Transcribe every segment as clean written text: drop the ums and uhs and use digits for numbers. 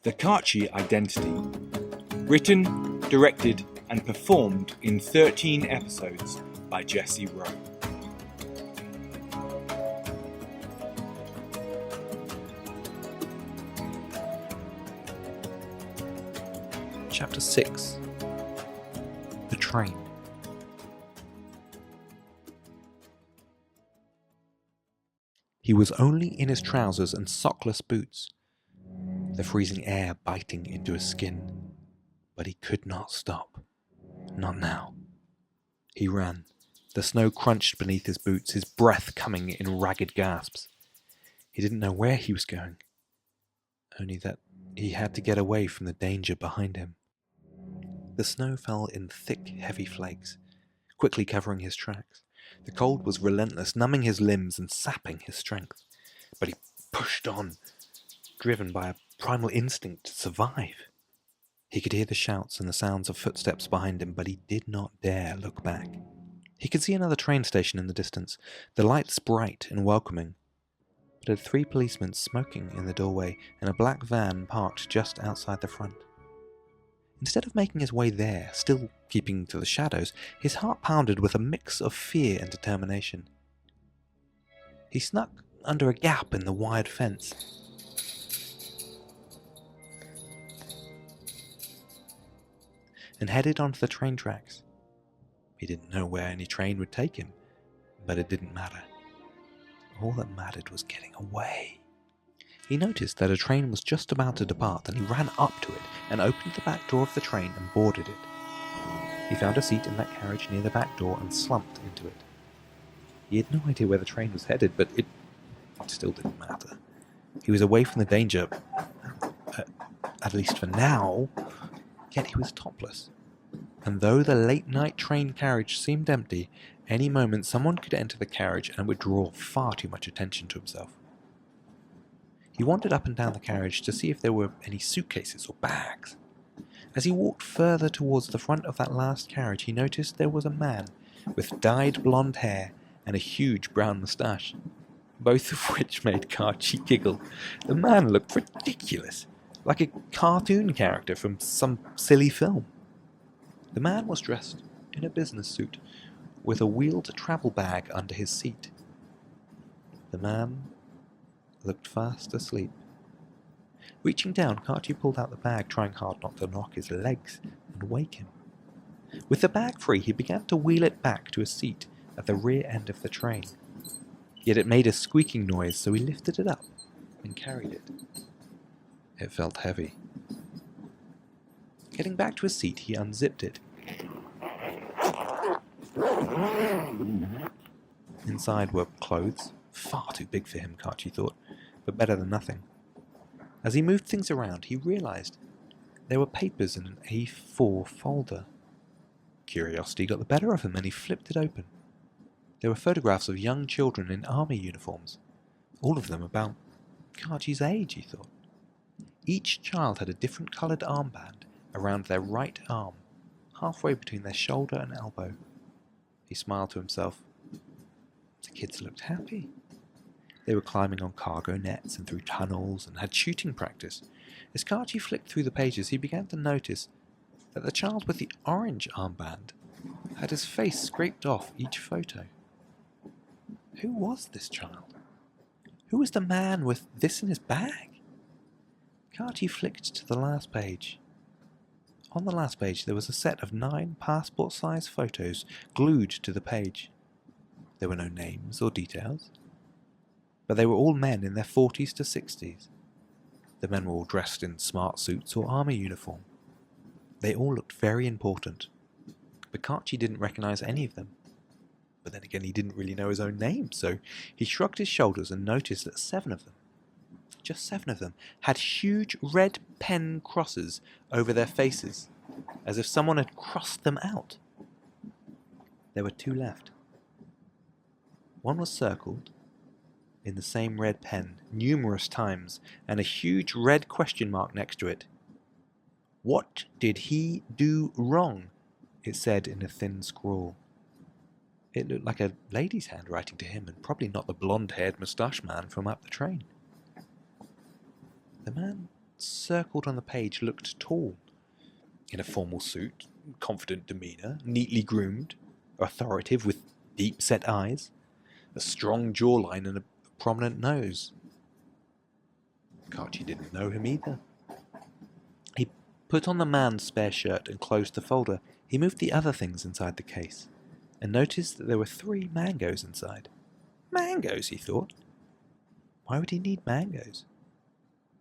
The Karcsi Identity. Written, directed, and performed in 13 episodes by Jesse Rowe. Chapter 6. The Train. He was only in his trousers and sockless boots, the freezing air biting into his skin, but he could not stop. Not now. He ran. The snow crunched beneath his boots, his breath coming in ragged gasps. He didn't know where he was going, only that he had to get away from the danger behind him. The snow fell in thick, heavy flakes, quickly covering his tracks. The cold was relentless, numbing his limbs and sapping his strength. But he pushed on, driven by a primal instinct to survive. He could hear the shouts and the sounds of footsteps behind him, but he did not dare look back. He could see another train station in the distance, the lights bright and welcoming. But it had 3 policemen smoking in the doorway and a black van parked just outside the front. Instead of making his way there, still keeping to the shadows, his heart pounded with a mix of fear and determination. He snuck under a gap in the wide fence. And headed onto the train tracks. He didn't know where any train would take him, but it didn't matter. All that mattered was getting away. He noticed that a train was just about to depart, and he ran up to it and opened the back door of the train and boarded it. He found a seat in that carriage near the back door and slumped into it. He had no idea where the train was headed, but it still didn't matter. He was away from the danger, at least for now, yet he was topless. And though the late-night train carriage seemed empty, any moment someone could enter the carriage and would draw far too much attention to himself. He wandered up and down the carriage to see if there were any suitcases or bags. As he walked further towards the front of that last carriage, he noticed there was a man with dyed blonde hair and a huge brown moustache, both of which made Karcsi giggle. The man looked ridiculous, like a cartoon character from some silly film. The man was dressed in a business suit, with a wheeled travel bag under his seat. The man looked fast asleep. Reaching down, Karcsi pulled out the bag, trying hard not to knock his legs and wake him. With the bag free, he began to wheel it back to a seat at the rear end of the train. Yet it made a squeaking noise, so he lifted it up and carried it. It felt heavy. Getting back to his seat, he unzipped it. Inside were clothes, far too big for him, Karcsi thought, but better than nothing. As he moved things around, he realized there were papers in an A4 folder. Curiosity got the better of him, and he flipped it open. There were photographs of young children in army uniforms, all of them about Karcsi's age, he thought. Each child had a different coloured armband around their right arm, halfway between their shoulder and elbow. He smiled to himself. The kids looked happy. They were climbing on cargo nets and through tunnels and had shooting practice. As Karcsi flicked through the pages, he began to notice that the child with the orange armband had his face scraped off each photo. Who was this child? Who was the man with this in his bag? Karcsi flicked to the last page. On the last page there was a set of 9 passport-sized photos glued to the page. There were no names or details, but they were all men in their 40s to 60s. The men were all dressed in smart suits or army uniform. They all looked very important, but Karcsi didn't recognize any of them. But then again, he didn't really know his own name, so he shrugged his shoulders and noticed that 7 of them, just 7 of them, had huge red pen crosses over their faces, as if someone had crossed them out. There were 2 left. One was circled in the same red pen numerous times, and a huge red question mark next to it. "What did he do wrong?" it said in a thin scrawl. It looked like a lady's handwriting to him, and probably not the blonde-haired moustache man from up the train. The man circled on the page looked tall. In a formal suit, confident demeanour, neatly groomed, authoritative with deep-set eyes, a strong jawline and a prominent nose. Karcsi didn't know him either. He put on the man's spare shirt and closed the folder. He moved the other things inside the case and noticed that there were 3 mangoes inside. Mangoes, he thought. Why would he need mangoes?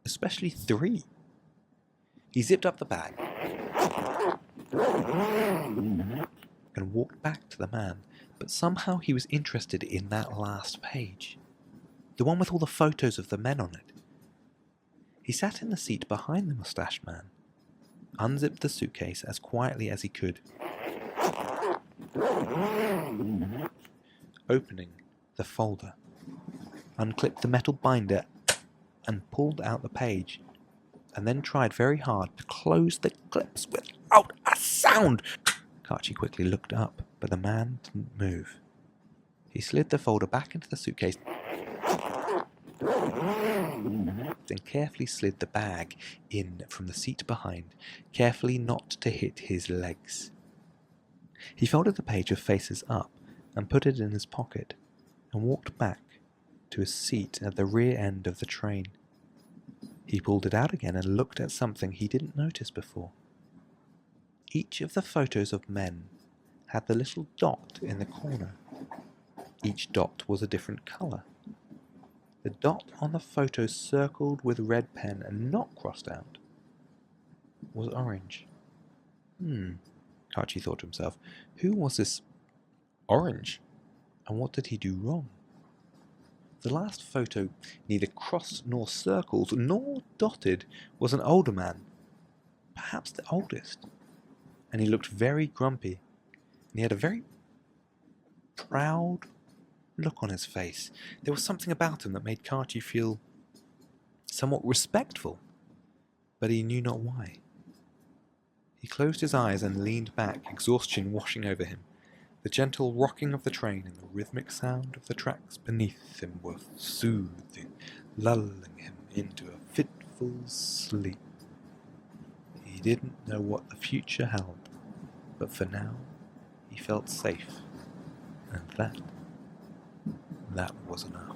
Especially 3. He zipped up the bag and walked back to the man, but somehow he was interested in that last page, the one with all the photos of the men on it. He sat in the seat behind the mustached man, unzipped the suitcase as quietly as he could, opening the folder, unclipped the metal binder and pulled out the page, and then tried very hard to close the clips without a sound. Karcsi quickly looked up, but the man didn't move. He slid the folder back into the suitcase, then carefully slid the bag in from the seat behind, carefully not to hit his legs. He folded the page with faces up and put it in his pocket, and walked back to his seat at the rear end of the train. He pulled it out again and looked at something he didn't notice before. Each of the photos of men had the little dot in the corner. Each dot was a different colour. The dot on the photo circled with red pen and not crossed out was orange. Karcsi thought to himself, who was this Orange? And what did he do wrong? The last photo, neither crossed nor circled nor dotted, was an older man, perhaps the oldest, and he looked very grumpy, and he had a very proud look on his face. There was something about him that made Karcsi feel somewhat respectful, but he knew not why. He closed his eyes and leaned back, exhaustion washing over him. The gentle rocking of the train and the rhythmic sound of the tracks beneath him were soothing, lulling him into a fitful sleep. He didn't know what the future held, but for now he felt safe, and that was enough.